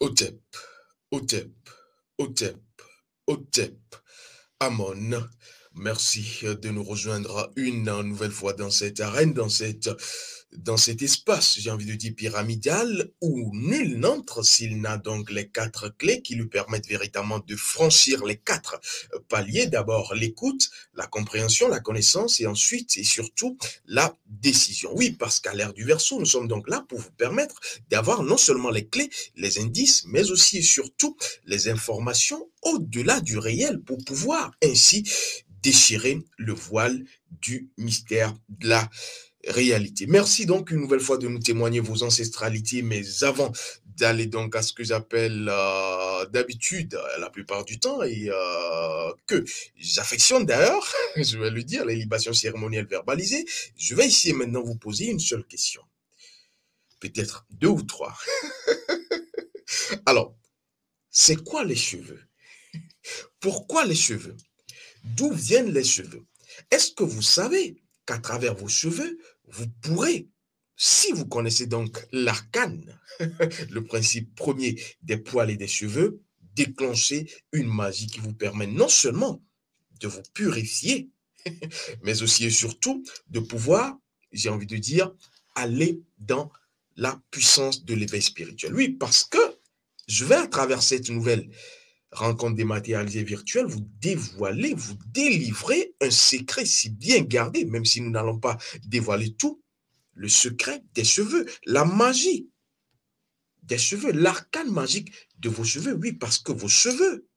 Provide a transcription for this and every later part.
Hotep, Hotep, Hotep, Hotep, Amon. Merci de nous rejoindre une nouvelle fois dans cette arène, dans cet espace, j'ai envie de dire pyramidal, où nul n'entre s'il n'a donc les quatre clés qui lui permettent véritablement de franchir les quatre paliers. D'abord, l'écoute, la compréhension, la connaissance et ensuite et surtout la décision. Oui, parce qu'à l'ère du Verseau, nous sommes donc là pour vous permettre d'avoir non seulement les clés, les indices, mais aussi et surtout les informations au-delà du réel pour pouvoir ainsi déchirer le voile du mystère de la réalité. Merci donc une nouvelle fois de nous témoigner vos ancestralités, mais avant d'aller donc à ce que j'appelle d'habitude la plupart du temps et que j'affectionne d'ailleurs, je vais le dire, les libations cérémonielles verbalisées, je vais ici et maintenant vous poser une seule question, peut-être deux ou trois. Alors, c'est quoi les cheveux? Pourquoi les cheveux? D'où viennent les cheveux? Est-ce que vous savez qu'à travers vos cheveux, vous pourrez, si vous connaissez donc l'arcane, le principe premier des poils et des cheveux, déclencher une magie qui vous permet non seulement de vous purifier, mais aussi et surtout de pouvoir, j'ai envie de dire, aller dans la puissance de l'éveil spirituel. Oui, parce que je vais à travers cette nouvelle rencontre dématérialisée virtuelle, vous dévoiler, vous délivrer un secret si bien gardé, même si nous n'allons pas dévoiler tout, le secret des cheveux, la magie des cheveux, l'arcane magique de vos cheveux. Oui, parce que vos cheveux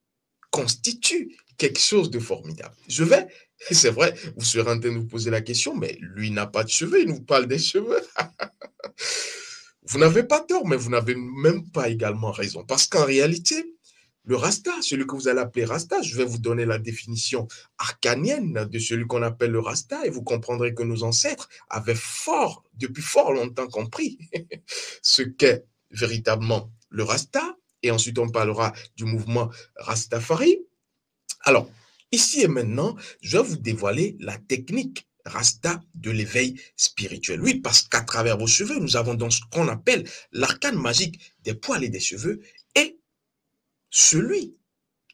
constituent quelque chose de formidable. Je vais, c'est vrai, vous serez en train de vous poser la question, mais lui n'a pas de cheveux, il nous parle des cheveux. Vous n'avez pas tort, mais vous n'avez même pas également raison. Parce qu'en réalité, le Rasta, celui que vous allez appeler Rasta, je vais vous donner la définition arcanienne de celui qu'on appelle le Rasta et vous comprendrez que nos ancêtres avaient depuis fort longtemps compris ce qu'est véritablement le Rasta. Et ensuite, on parlera du mouvement Rastafari. Alors, ici et maintenant, je vais vous dévoiler la technique Rasta de l'éveil spirituel. Oui, parce qu'à travers vos cheveux, nous avons donc ce qu'on appelle l'arcane magique des poils et des cheveux. Et celui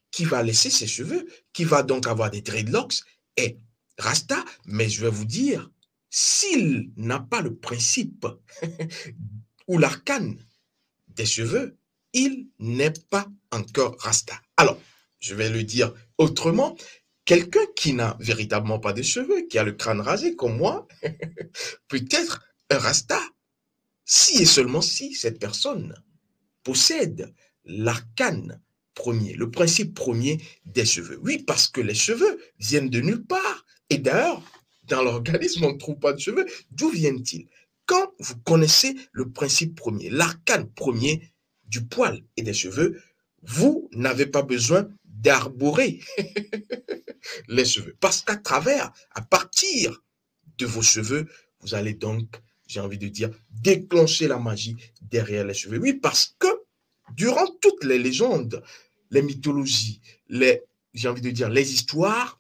qui va laisser ses cheveux, qui va donc avoir des dreadlocks, est Rasta. Mais je vais vous dire, s'il n'a pas le principe ou l'arcane des cheveux, il n'est pas encore Rasta. Alors, je vais le dire autrement, quelqu'un qui n'a véritablement pas de cheveux, qui a le crâne rasé comme moi, peut être un Rasta, si et seulement si cette personne possède l'arcane premier, le principe premier des cheveux. Oui, parce que les cheveux viennent de nulle part. Et d'ailleurs, dans l'organisme, on ne trouve pas de cheveux. D'où viennent-ils? Quand vous connaissez le principe premier, l'arcane premier du poil et des cheveux, vous n'avez pas besoin d'arborer les cheveux. Parce qu'à travers, à partir de vos cheveux, vous allez donc, j'ai envie de dire, déclencher la magie derrière les cheveux. Oui, parce que durant toutes les légendes, les mythologies, j'ai envie de dire, les histoires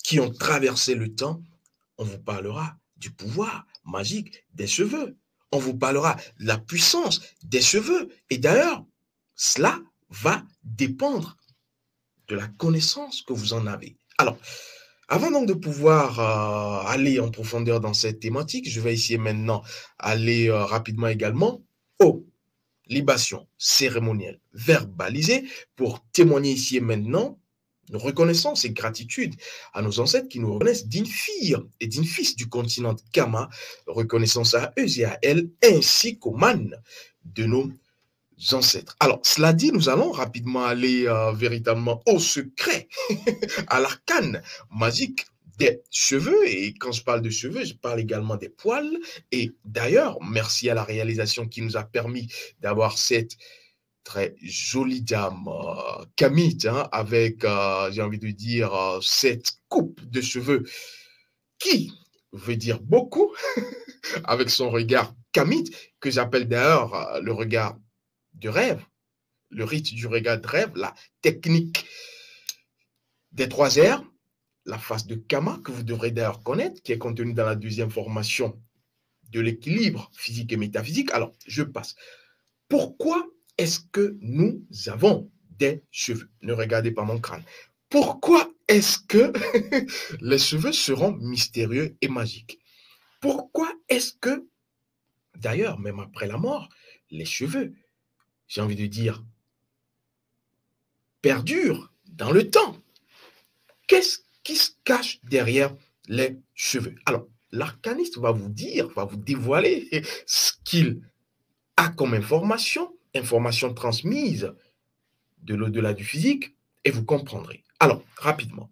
qui ont traversé le temps, on vous parlera du pouvoir magique des cheveux. On vous parlera de la puissance des cheveux. Et d'ailleurs, cela va dépendre de la connaissance que vous en avez. Alors, avant donc de pouvoir aller en profondeur dans cette thématique, je vais essayer maintenant aller rapidement également aux libations cérémonielles verbalisées pour témoigner ici et maintenant de reconnaissance et gratitude à nos ancêtres qui nous reconnaissent dignes filles et dignes fils du continent Kama, reconnaissance à eux et à elles, ainsi qu'aux man de nos ancêtres. Alors, cela dit, nous allons rapidement aller véritablement au secret, à l'arcane magique des cheveux. Et quand je parle de cheveux, je parle également des poils. Et d'ailleurs, merci à la réalisation qui nous a permis d'avoir cette très jolie dame, Camille, hein, avec, j'ai envie de dire, cette coupe de cheveux qui veut dire beaucoup, avec son regard Camille, que j'appelle d'ailleurs le regard de rêve, le rite du regard de rêve, la technique des trois R, la phase de Kama, que vous devrez d'ailleurs connaître, qui est contenue dans la deuxième formation de l'équilibre physique et métaphysique. Alors, je passe. Pourquoi est-ce que nous avons des cheveux? Ne regardez pas mon crâne. Pourquoi est-ce que les cheveux seront mystérieux et magiques? Pourquoi est-ce que, d'ailleurs, même après la mort, les cheveux, j'ai envie de dire, perdurent dans le temps? Qu'est-ce qui se cache derrière les cheveux? Alors, l'arcaniste va vous dire, va vous dévoiler ce qu'il a comme information transmise de l'au-delà du physique, et vous comprendrez. Alors, rapidement,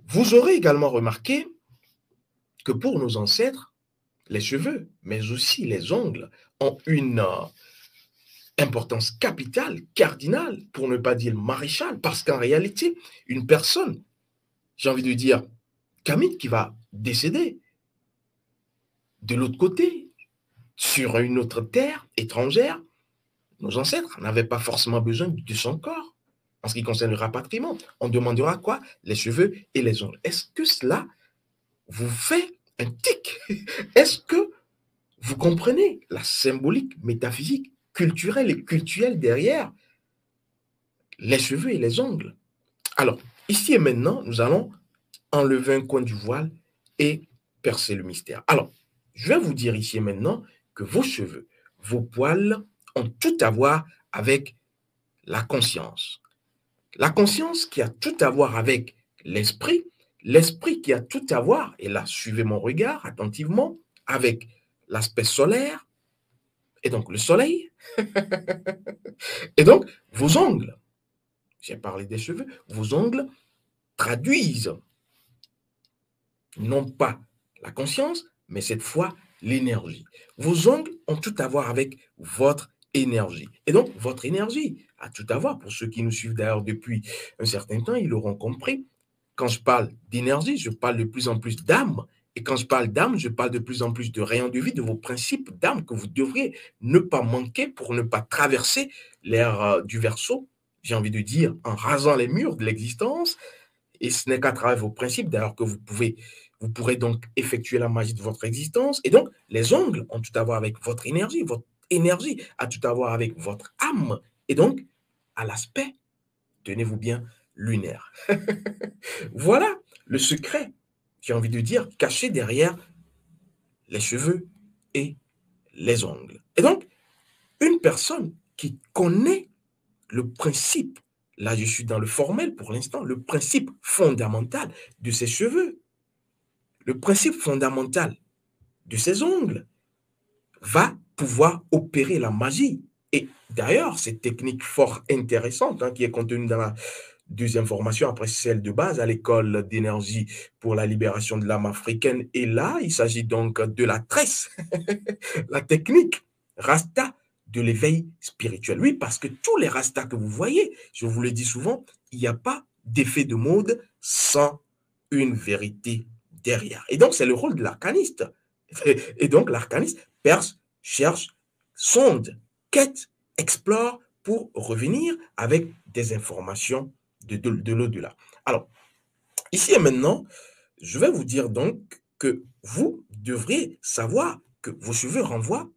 vous aurez également remarqué que pour nos ancêtres, les cheveux, mais aussi les ongles, ont une importance capitale, cardinale, pour ne pas dire maréchale, parce qu'en réalité, une personne, j'ai envie de dire, Camille, qui va décéder de l'autre côté, sur une autre terre étrangère, nos ancêtres n'avaient pas forcément besoin de son corps. En ce qui concerne le rapatriement, on demandera quoi? Les cheveux et les ongles. Est-ce que cela vous fait un tic? Est-ce que vous comprenez la symbolique, métaphysique, culturelle et culturelle derrière les cheveux et les ongles? Alors, ici et maintenant, nous allons enlever un coin du voile et percer le mystère. Alors, je vais vous dire ici et maintenant que vos cheveux, vos poils ont tout à voir avec la conscience. La conscience qui a tout à voir avec l'esprit, l'esprit qui a tout à voir, et là, suivez mon regard attentivement, avec l'aspect solaire, et donc le soleil, et donc vos ongles. J'ai parlé des cheveux, vos ongles traduisent non pas la conscience, mais cette fois l'énergie. Vos ongles ont tout à voir avec votre énergie. Et donc, votre énergie a tout à voir. Pour ceux qui nous suivent d'ailleurs depuis un certain temps, ils l'auront compris. Quand je parle d'énergie, je parle de plus en plus d'âme. Et quand je parle d'âme, je parle de plus en plus de rayons de vie, de vos principes d'âme que vous devriez ne pas manquer pour ne pas traverser l'ère du Verseau, j'ai envie de dire, en rasant les murs de l'existence. Et ce n'est qu'à travers vos principes, d'ailleurs, que vous pourrez donc effectuer la magie de votre existence. Et donc, les ongles ont tout à voir avec votre énergie a tout à voir avec votre âme. Et donc, à l'aspect, tenez-vous bien, lunaire. Voilà le secret, j'ai envie de dire, caché derrière les cheveux et les ongles. Et donc, une personne qui connaît le principe, là je suis dans le formel pour l'instant, le principe fondamental de ses cheveux, le principe fondamental de ses ongles, va pouvoir opérer la magie. Et d'ailleurs, cette technique fort intéressante qui est contenue dans la deuxième formation, après celle de base, à l'école d'énergie pour la libération de l'âme africaine. Et là, il s'agit donc de la tresse, la technique Rasta de l'éveil spirituel. Oui, parce que tous les Rastas que vous voyez, je vous le dis souvent, il n'y a pas d'effet de mode sans une vérité derrière. Et donc, c'est le rôle de l'arcaniste. Et donc, l'arcaniste perce, cherche, sonde, quête, explore pour revenir avec des informations de l'au-delà. Alors, ici et maintenant, je vais vous dire donc que vous devriez savoir que vos cheveux renvoient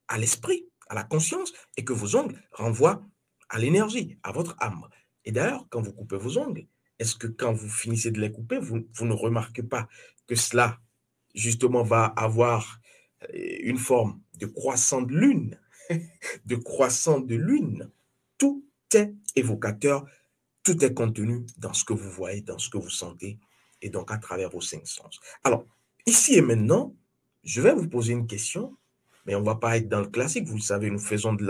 à l'esprit, à la conscience, et que vos ongles renvoient à l'énergie, à votre âme. Et d'ailleurs, quand vous coupez vos ongles, est-ce que quand vous finissez de les couper, vous ne remarquez pas que cela, justement, va avoir une forme de croissant de lune, de croissant de lune? Tout est évocateur, tout est contenu dans ce que vous voyez, dans ce que vous sentez, et donc à travers vos cinq sens. Alors, ici et maintenant, je vais vous poser une question, mais on ne va pas être dans le classique. Vous le savez, nous faisons de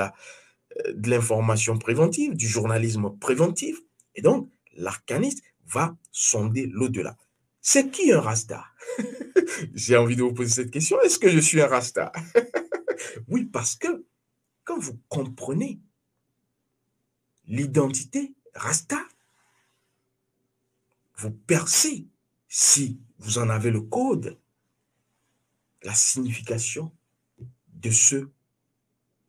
l'information préventive, du journalisme préventif. Et donc, l'arcaniste va sonder l'au-delà. C'est qui un Rasta? J'ai envie de vous poser cette question. Est-ce que je suis un Rasta? Oui, parce que quand vous comprenez l'identité Rasta, vous percez, si vous en avez le code, la signification de ce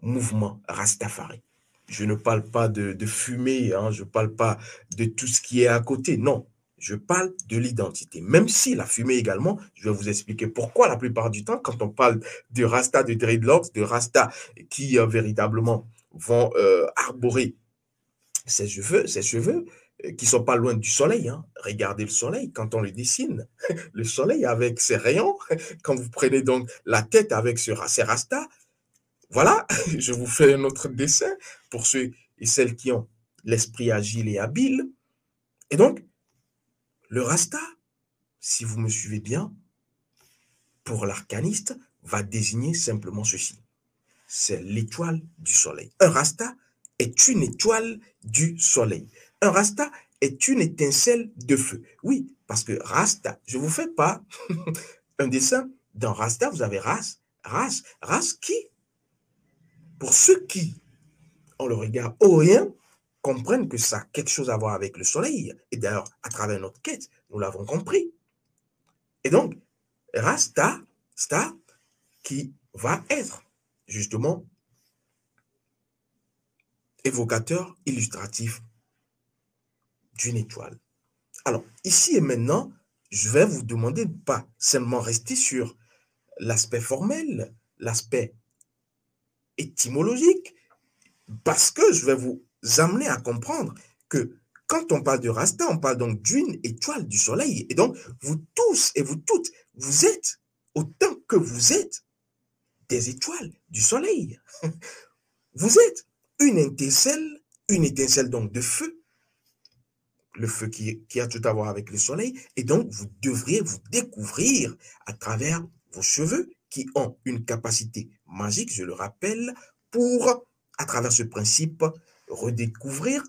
mouvement Rastafari. Je ne parle pas de fumée, je ne parle pas de tout ce qui est à côté, non. Je parle de l'identité. Même si la fumée également, je vais vous expliquer pourquoi la plupart du temps, quand on parle de Rasta, de dreadlocks, de Rasta qui véritablement vont arborer ces cheveux qui sont pas loin du soleil. Hein. Regardez le soleil quand on le dessine. Le soleil avec ses rayons, quand vous prenez donc la tête avec ses rastas, voilà, je vous fais un autre dessin pour ceux et celles qui ont l'esprit agile et habile. Et donc, le rasta, si vous me suivez bien, pour l'arcaniste, va désigner simplement ceci. C'est l'étoile du soleil. Un rasta est une étoile du soleil. Un rasta est une étincelle de feu. Oui, parce que rasta, je ne vous fais pas un dessin. Dans rasta, vous avez race qui, pour ceux qui ont le regard orient, comprennent que ça a quelque chose à voir avec le soleil. Et d'ailleurs, à travers notre quête, nous l'avons compris. Et donc, rasta, sta, qui va être justement évocateur illustratif d'une étoile. Alors, ici et maintenant, je vais vous demander de ne pas seulement rester sur l'aspect formel, l'aspect étymologique, parce que je vais vous amener à comprendre que quand on parle de Rasta, on parle donc d'une étoile du soleil. Et donc, vous tous et vous toutes, vous êtes, autant que vous êtes, des étoiles du soleil. Vous êtes une étincelle donc de feu, le feu qui a tout à voir avec le soleil, et donc vous devriez vous découvrir à travers vos cheveux qui ont une capacité magique, je le rappelle, pour, à travers ce principe, redécouvrir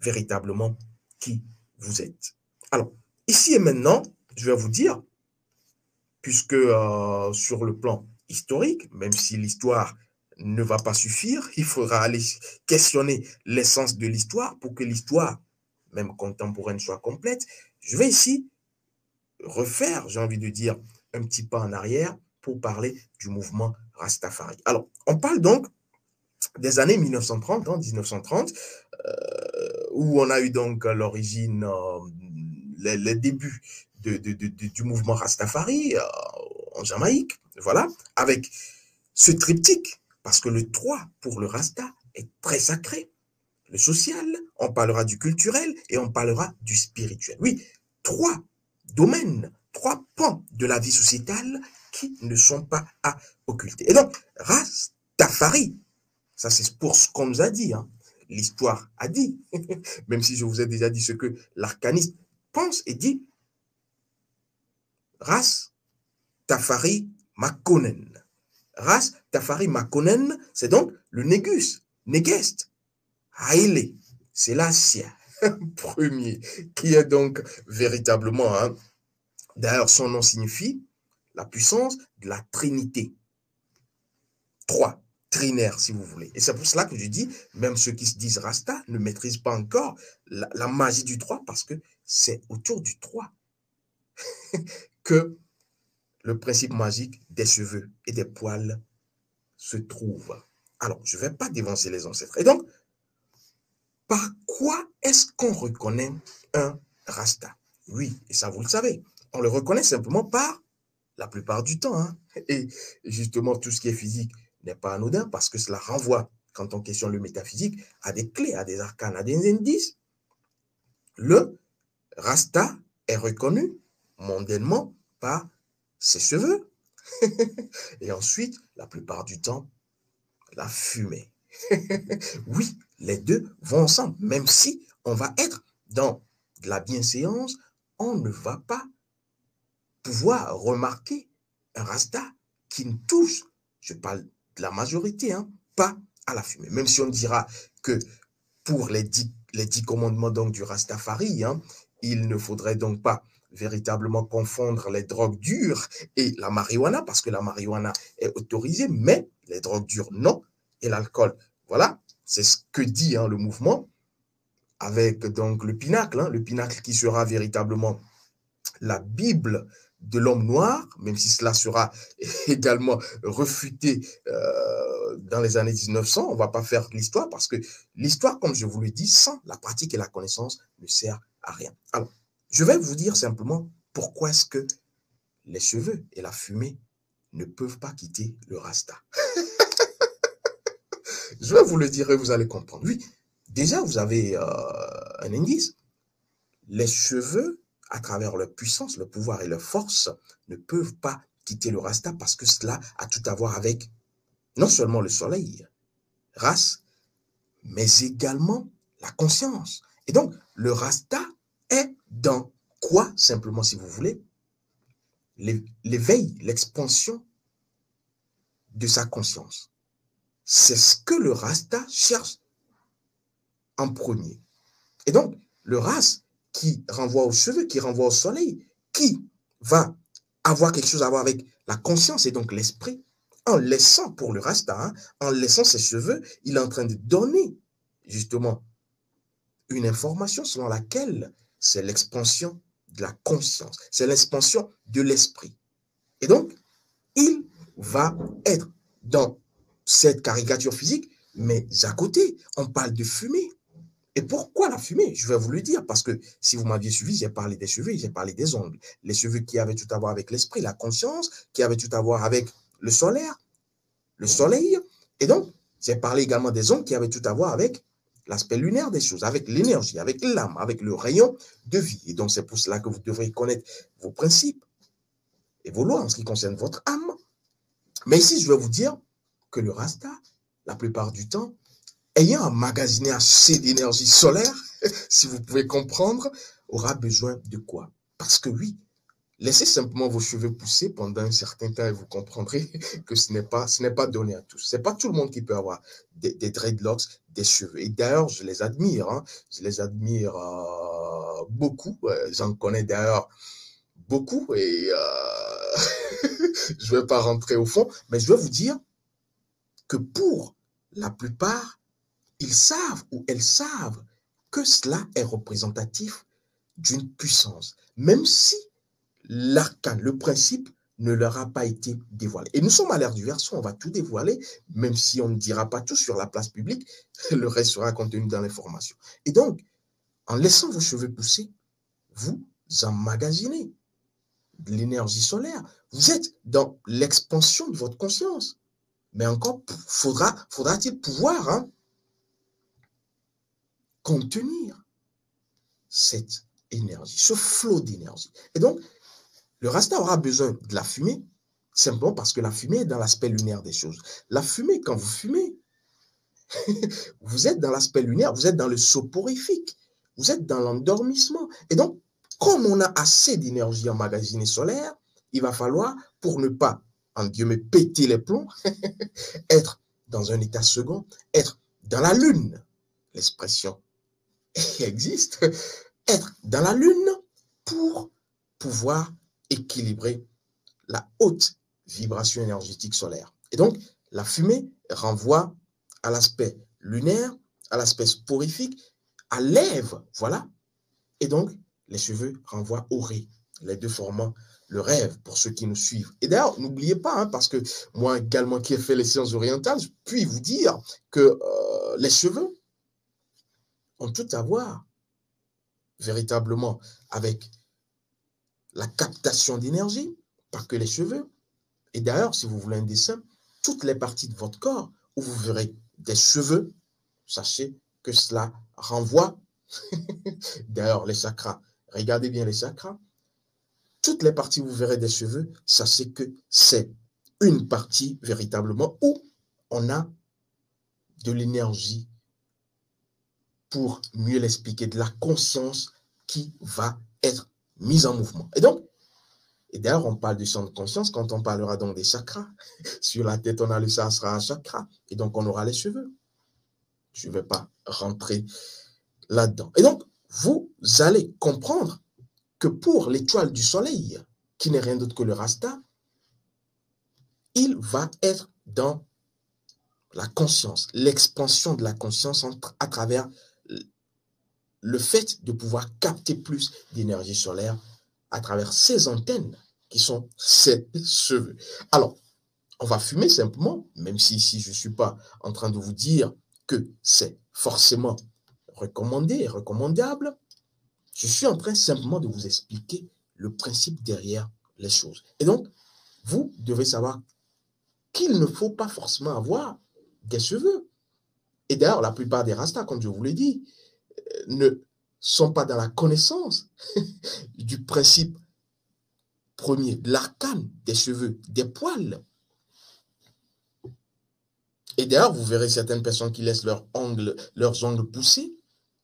véritablement qui vous êtes. Alors, ici et maintenant, je vais vous dire, puisque sur le plan historique, même si l'histoire ne va pas suffire, il faudra aller questionner l'essence de l'histoire pour que l'histoire même contemporaine, soit complète. Je vais ici refaire, j'ai envie de dire, un petit pas en arrière pour parler du mouvement Rastafari. Alors, on parle donc des années 1930, en 1930, où on a eu donc l'origine, les débuts du mouvement Rastafari en Jamaïque, voilà, avec ce triptyque, parce que le 3 pour le Rasta est très sacré. Le social, on parlera du culturel et on parlera du spirituel. Oui, trois domaines, trois pans de la vie sociétale qui ne sont pas à occulter. Et donc, Rastafari, ça c'est pour ce qu'on nous a dit, hein. L'histoire a dit, même si je vous ai déjà dit ce que l'arcaniste pense et dit, Rastafari Makonnen. Rastafari Makonnen, c'est donc le Négus, Négeste, Haïlé, c'est l'Assia premier, qui est donc véritablement, hein, d'ailleurs son nom signifie la puissance de la Trinité. Trois, trinaire si vous voulez. Et c'est pour cela que je dis, même ceux qui se disent Rasta ne maîtrisent pas encore la magie du 3 parce que c'est autour du 3 que le principe magique des cheveux et des poils se trouve. Alors, je ne vais pas dévancer les ancêtres. Et donc, par quoi est-ce qu'on reconnaît un Rasta? Oui, et ça vous le savez, on le reconnaît simplement par la plupart du temps. Hein. Et justement, tout ce qui est physique n'est pas anodin parce que cela renvoie, quand on questionne le métaphysique, à des clés, à des arcanes, à des indices. Le Rasta est reconnu mondainement par ses cheveux. Et ensuite, la plupart du temps, la fumée. Oui, les deux vont ensemble, même si on va être dans de la bienséance, on ne va pas pouvoir remarquer un rasta qui ne touche, je parle de la majorité, hein, pas à la fumée. Même si on dira que pour les 10 commandements donc, du Rastafari, hein, il ne faudrait donc pas véritablement confondre les drogues dures et la marijuana, parce que la marijuana est autorisée, mais les drogues dures, non, et l'alcool. Voilà, c'est ce que dit hein, le mouvement, avec donc le pinacle qui sera véritablement la Bible de l'homme noir, même si cela sera également refuté dans les années 1900, on ne va pas faire l'histoire parce que l'histoire, comme je vous le dis, sans la pratique et la connaissance ne sert à rien. Alors, je vais vous dire simplement pourquoi est-ce que les cheveux et la fumée ne peuvent pas quitter le rasta. Je vais vous le dire et vous allez comprendre. Oui, déjà, vous avez un indice. Les cheveux, à travers leur puissance, leur pouvoir et leur force, ne peuvent pas quitter le rasta parce que cela a tout à voir avec non seulement le soleil, race, mais également la conscience. Et donc, le rasta est dans quoi, simplement, si vous voulez, l'éveil, l'expansion de sa conscience. C'est ce que le rasta cherche en premier. Et donc, le ras qui renvoie aux cheveux, qui renvoie au soleil, qui va avoir quelque chose à voir avec la conscience et donc l'esprit, en laissant pour le rasta, hein, en laissant ses cheveux, il est en train de donner justement une information selon laquelle c'est l'expansion de la conscience, c'est l'expansion de l'esprit. Et donc, il va être dans cette caricature physique, mais à côté, on parle de fumée. Et pourquoi la fumée? Je vais vous le dire, parce que si vous m'aviez suivi, j'ai parlé des cheveux, j'ai parlé des ongles. Les cheveux qui avaient tout à voir avec l'esprit, la conscience, qui avaient tout à voir avec le solaire, le soleil. Et donc, j'ai parlé également des ongles qui avaient tout à voir avec l'aspect lunaire des choses, avec l'énergie, avec l'âme, avec le rayon de vie. Et donc, c'est pour cela que vous devrez connaître vos principes et vos lois en ce qui concerne votre âme. Mais ici, je vais vous dire que le rasta, la plupart du temps, ayant emmagasiné assez d'énergie solaire, si vous pouvez comprendre, aura besoin de quoi? Parce que oui, laissez simplement vos cheveux pousser pendant un certain temps et vous comprendrez que ce n'est pas donné à tous. Ce n'est pas tout le monde qui peut avoir des dreadlocks, des cheveux. Et d'ailleurs, je les admire. Hein, je les admire beaucoup. J'en connais d'ailleurs beaucoup et je ne vais pas rentrer au fond, mais je vais vous dire que pour la plupart, ils savent ou elles savent que cela est représentatif d'une puissance, même si l'arcane, le principe, ne leur a pas été dévoilé. Et nous sommes à l'ère du verso, on va tout dévoiler, même si on ne dira pas tout sur la place publique, le reste sera contenu dans l'information. Et donc, en laissant vos cheveux pousser, vous emmagasinez de l'énergie solaire. Vous êtes dans l'expansion de votre conscience. Mais encore, faudra-t-il pouvoir contenir cette énergie, ce flot d'énergie. Et donc, le rasta aura besoin de la fumée, simplement parce que la fumée est dans l'aspect lunaire des choses. La fumée, quand vous fumez, vous êtes dans l'aspect lunaire, vous êtes dans le soporifique, vous êtes dans l'endormissement. Et donc, comme on a assez d'énergie emmagasinée solaire, il va falloir, pour ne pas, en Dieu me péter les plombs, être dans un état second, être dans la lune. L'expression existe, être dans la lune pour pouvoir équilibrer la haute vibration énergétique solaire. Et donc, la fumée renvoie à l'aspect lunaire, à l'aspect sporifique, à l'Ève, voilà. Et donc, les cheveux renvoient au ré, les deux formant le rêve pour ceux qui nous suivent. Et d'ailleurs, n'oubliez pas, parce que moi également qui ai fait les sciences orientales, je puis vous dire que les cheveux ont tout à voir véritablement avec la captation d'énergie, pas que les cheveux. Et d'ailleurs, si vous voulez un dessin, toutes les parties de votre corps où vous verrez des cheveux, sachez que cela renvoie, d'ailleurs les chakras, regardez bien les chakras, toutes les parties où vous verrez des cheveux, sachez que c'est une partie véritablement où on a de l'énergie, pour mieux l'expliquer, de la conscience qui va être mise en mouvement. Et donc, et d'ailleurs, on parle du champ de conscience quand on parlera donc des chakras. Sur la tête, on a le sahasrara chakra. Et donc, on aura les cheveux. Je ne vais pas rentrer là-dedans. Et donc, vous allez comprendre que pour l'étoile du soleil, qui n'est rien d'autre que le rasta, il va être dans la conscience, l'expansion de la conscience à travers le fait de pouvoir capter plus d'énergie solaire à travers ces antennes qui sont ses cheveux. Alors, on va fumer simplement, même si ici je ne suis pas en train de vous dire que c'est forcément recommandé et recommandable. Je suis en train simplement de vous expliquer le principe derrière les choses. Et donc, vous devez savoir qu'il ne faut pas forcément avoir des cheveux. Et d'ailleurs, la plupart des rastas, comme je vous l'ai dit, ne sont pas dans la connaissance du principe premier, de l'arcane des cheveux, des poils. Et d'ailleurs, vous verrez certaines personnes qui laissent leurs ongles pousser.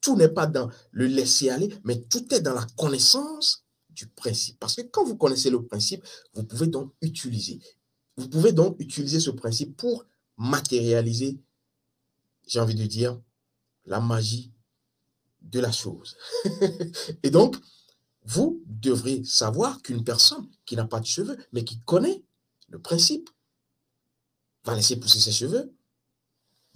Tout n'est pas dans le laisser aller, mais tout est dans la connaissance du principe. Parce que quand vous connaissez le principe, vous pouvez donc utiliser. Vous pouvez donc utiliser ce principe pour matérialiser, j'ai envie de dire, la magie de la chose. Et donc, vous devrez savoir qu'une personne qui n'a pas de cheveux, mais qui connaît le principe, va laisser pousser ses cheveux,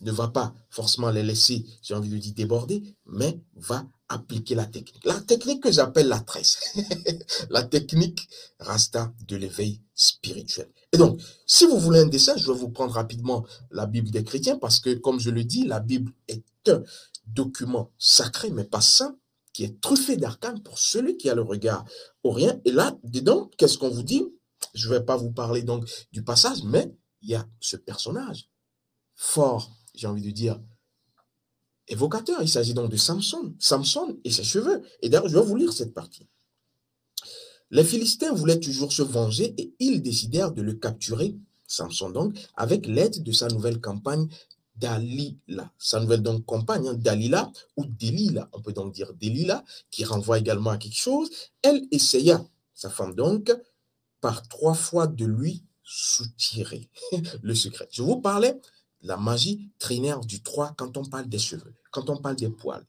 ne va pas forcément les laisser, j'ai envie de dire, déborder, mais va appliquer la technique. La technique que j'appelle la tresse. La technique rasta de l'éveil spirituel. Et donc, si vous voulez un dessin, je vais vous prendre rapidement la Bible des chrétiens parce que, comme je le dis, la Bible est un document sacré, mais pas saint, qui est truffé d'arcanes pour celui qui a le regard au rien. Et là, dedans, qu'est-ce qu'on vous dit? Je ne vais pas vous parler donc du passage, mais il y a ce personnage fort, j'ai envie de dire, évocateur. Il s'agit donc de Samson. Samson et ses cheveux. Et d'ailleurs, je vais vous lire cette partie. Les Philistins voulaient toujours se venger et ils décidèrent de le capturer, Samson donc, avec l'aide de sa nouvelle campagne Dalila. Sa nouvelle donc compagne, hein, Dalila ou Delilah, on peut donc dire Delilah, qui renvoie également à quelque chose. Elle essaya, sa femme donc, par 3 fois de lui soutirer le secret. Je vous parlais de la magie trinaire du 3 quand on parle des cheveux, quand on parle des poils.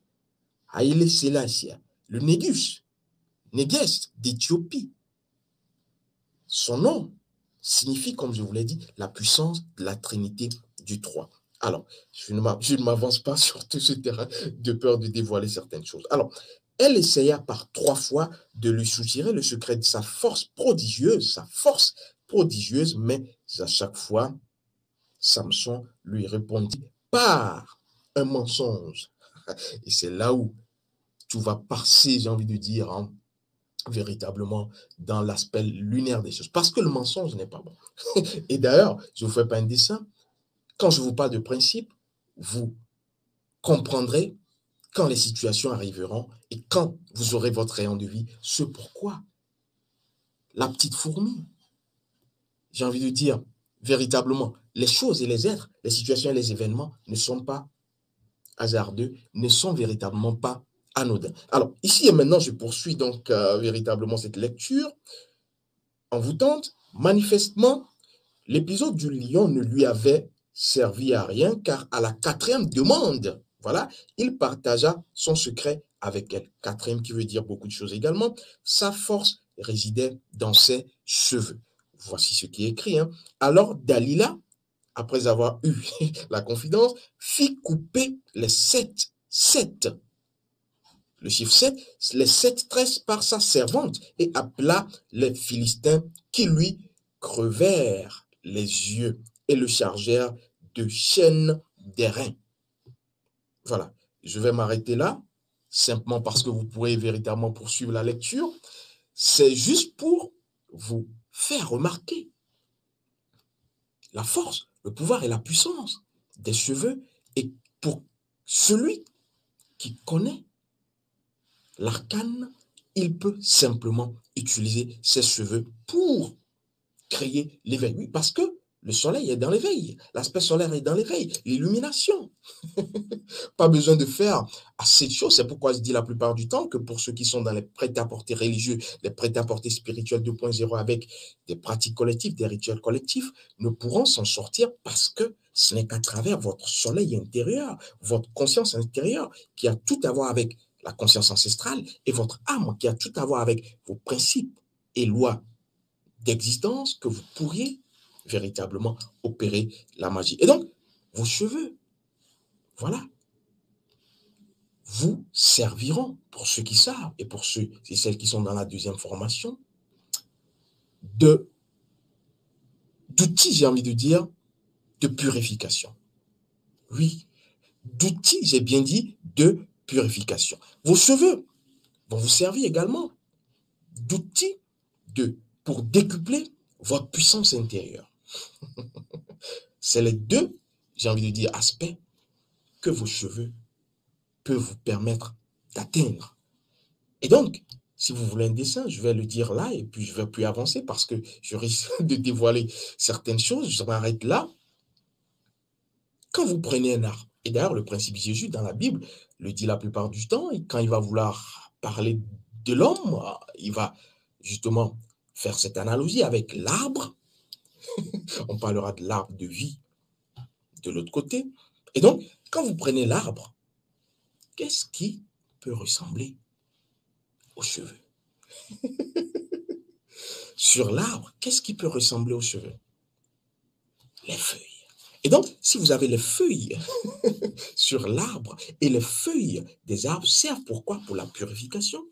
Haïlé Selassie, le Négus, Négeste d'Éthiopie. Son nom signifie, comme je vous l'ai dit, la puissance de la Trinité du 3. Alors, je ne m'avance pas sur tout ce terrain de peur de dévoiler certaines choses. Alors, elle essaya par 3 fois de lui soutirer le secret de sa force prodigieuse, mais à chaque fois, Samson lui répondit par un mensonge. Et c'est là où tout va passer, j'ai envie de dire, hein, véritablement dans l'aspect lunaire des choses. Parce que le mensonge n'est pas bon. Et d'ailleurs, je ne vous fais pas un dessin. Quand je vous parle de principe, vous comprendrez quand les situations arriveront et quand vous aurez votre rayon de vie, ce pourquoi la petite fourmi, j'ai envie de dire, véritablement, les choses et les êtres, les situations et les événements ne sont pas hasardeux, ne sont véritablement pas anodins. Alors, ici et maintenant, je poursuis donc véritablement cette lecture en vous tente. Manifestement, l'épisode du lion ne lui avait servi à rien car à la 4e demande, voilà, il partagea son secret avec elle. 4e qui veut dire beaucoup de choses également. Sa force résidait dans ses cheveux. Voici ce qui est écrit, hein. Alors Dalila, après avoir eu la confidence, fit couper les 7 le chiffre 7, les 7 tresses par sa servante et appela les Philistins qui lui crevèrent les yeux et le chargèrent de chaînes d'airain. Voilà, je vais m'arrêter là, simplement parce que vous pourrez véritablement poursuivre la lecture. C'est juste pour vous faire remarquer la force, le pouvoir et la puissance des cheveux et pour celui qui connaît l'arcane, il peut simplement utiliser ses cheveux pour créer l'éveil. Oui, parce que le soleil est dans l'éveil, l'aspect solaire est dans l'éveil, l'illumination. Pas besoin de faire assez de choses. C'est pourquoi je dis la plupart du temps que pour ceux qui sont dans les prêt-à-porter religieux, les prêt-à-porter spirituels 2.0 avec des pratiques collectives, des rituels collectifs, ne pourront s'en sortir parce que ce n'est qu'à travers votre soleil intérieur, votre conscience intérieure qui a tout à voir avec la conscience ancestrale et votre âme qui a tout à voir avec vos principes et lois d'existence que vous pourriez véritablement opérer la magie. Et donc, vos cheveux, voilà, vous serviront, pour ceux qui savent et pour ceux et celles qui sont dans la 2e formation, d'outils, j'ai envie de dire, de purification. Oui, d'outils, j'ai bien dit, de purification. Vos cheveux vont vous servir également d'outils pour décupler votre puissance intérieure. C'est les 2, j'ai envie de dire, aspects que vos cheveux peuvent vous permettre d'atteindre. Et donc, si vous voulez un dessin, je vais le dire là et puis je ne vais plus avancer parce que je risque de dévoiler certaines choses. Je m'arrête là. Quand vous prenez un arbre, et d'ailleurs le principe Jésus dans la Bible le dit la plupart du temps, et quand il va vouloir parler de l'homme, il va justement faire cette analogie avec l'arbre. On parlera de l'arbre de vie de l'autre côté. Et donc, quand vous prenez l'arbre, qu'est-ce qui peut ressembler aux cheveux? Sur l'arbre, qu'est-ce qui peut ressembler aux cheveux? Les feuilles. Et donc, si vous avez les feuilles sur l'arbre et les feuilles des arbres servent pourquoi? Pour la purification.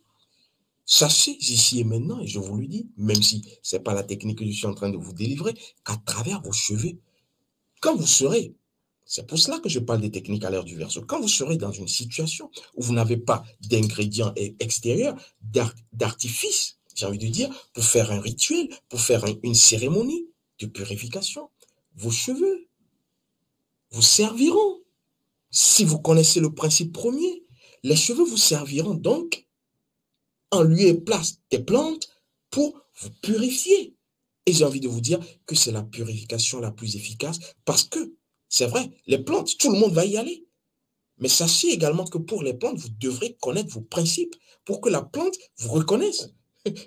Sachez ici et maintenant, et je vous le dis, même si ce n'est pas la technique que je suis en train de vous délivrer, qu'à travers vos cheveux, quand vous serez, c'est pour cela que je parle des techniques à l'heure du Verseau, quand vous serez dans une situation où vous n'avez pas d'ingrédients extérieurs, d'artifice, j'ai envie de dire, pour faire un rituel, pour faire une cérémonie de purification, vos cheveux vous serviront. Si vous connaissez le principe premier, les cheveux vous serviront donc en lieu et place des plantes pour vous purifier. Et j'ai envie de vous dire que c'est la purification la plus efficace parce que, c'est vrai, les plantes, tout le monde va y aller. Mais sachez également que pour les plantes, vous devrez connaître vos principes pour que la plante vous reconnaisse,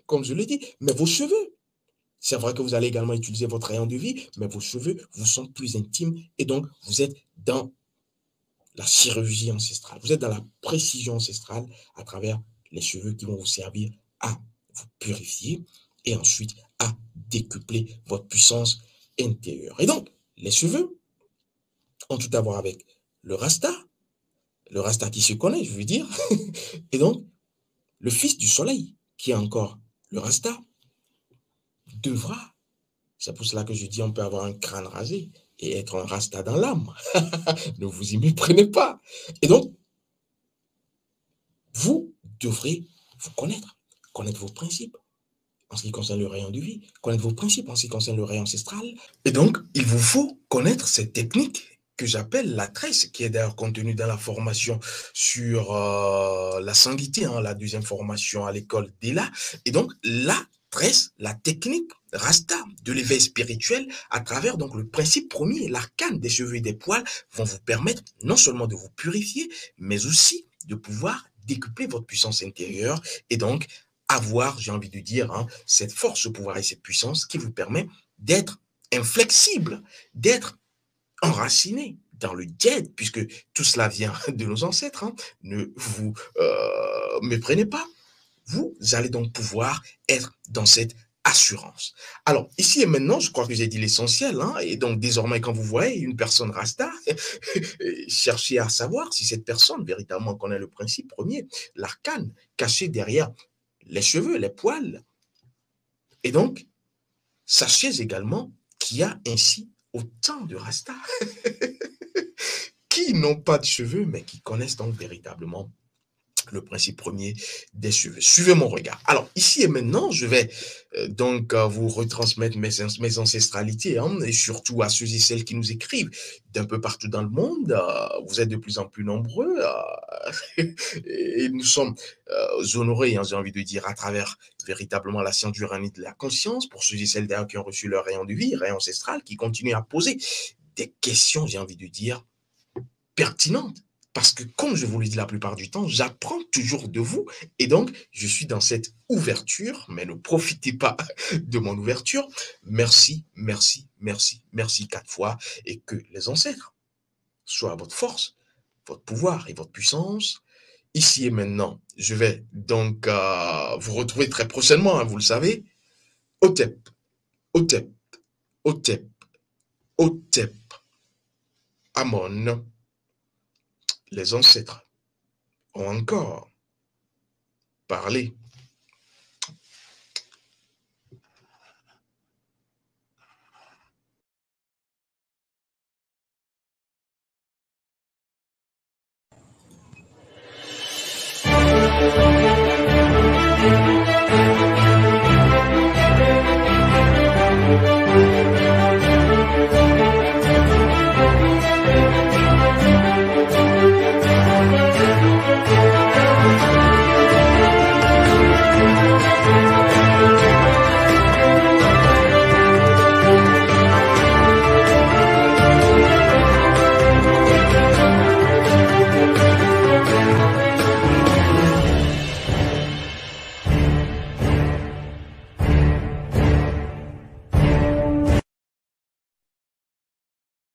comme je l'ai dit. Mais vos cheveux, c'est vrai que vous allez également utiliser votre rayon de vie, mais vos cheveux vous sont plus intimes et donc vous êtes dans la chirurgie ancestrale. Vous êtes dans la précision ancestrale à travers les cheveux qui vont vous servir à vous purifier et ensuite à décupler votre puissance intérieure. Et donc, les cheveux ont tout à voir avec le rasta qui se connaît, je veux dire, et donc le fils du soleil, qui est encore le rasta, devra, c'est pour cela que je dis on peut avoir un crâne rasé et être un rasta dans l'âme. Ne vous y méprenez pas. Et donc, vous devrez vous connaître vos principes en ce qui concerne le rayon de vie, connaître vos principes en ce qui concerne le rayon ancestral. Et donc, il vous faut connaître cette technique que j'appelle la tresse, qui est d'ailleurs contenue dans la formation sur la sanguité, hein, la deuxième formation à l'école d'Ela. Et donc, la tresse, la technique rasta de l'éveil spirituel à travers donc le principe premier, l'arcane des cheveux et des poils vont vous permettre non seulement de vous purifier, mais aussi de pouvoir décupler votre puissance intérieure et donc avoir, j'ai envie de dire, hein, cette force, ce pouvoir et cette puissance qui vous permet d'être inflexible, d'être enraciné dans le djed, puisque tout cela vient de nos ancêtres. Hein. Ne vous méprenez pas. Vous allez donc pouvoir être dans cette assurance. Alors, ici et maintenant, je crois que j'ai dit l'essentiel, hein, et donc désormais, quand vous voyez une personne rasta, cherchez à savoir si cette personne véritablement connaît le principe premier, l'arcane caché derrière les cheveux, les poils. Et donc, sachez également qu'il y a ainsi autant de rastas qui n'ont pas de cheveux, mais qui connaissent donc véritablement le principe premier des cheveux. Suivez mon regard. Alors, ici et maintenant, je vais donc vous retransmettre mes ancestralités, hein, et surtout à ceux et celles qui nous écrivent d'un peu partout dans le monde. Vous êtes de plus en plus nombreux et nous sommes honorés, hein, j'ai envie de dire, à travers véritablement la science du règne de la conscience, pour ceux et celles d'ailleurs qui ont reçu leur rayon de vie, rayon ancestral, qui continuent à poser des questions, j'ai envie de dire, pertinentes. Parce que, comme je vous le dis la plupart du temps, j'apprends toujours de vous. Et donc, je suis dans cette ouverture, mais ne profitez pas de mon ouverture. Merci, merci, merci, merci 4 fois. Et que les ancêtres soient votre force, votre pouvoir et votre puissance. Ici et maintenant, je vais donc vous retrouver très prochainement, hein, vous le savez. Otep, Otep, Otep, Otep, Amon, les ancêtres ont encore parlé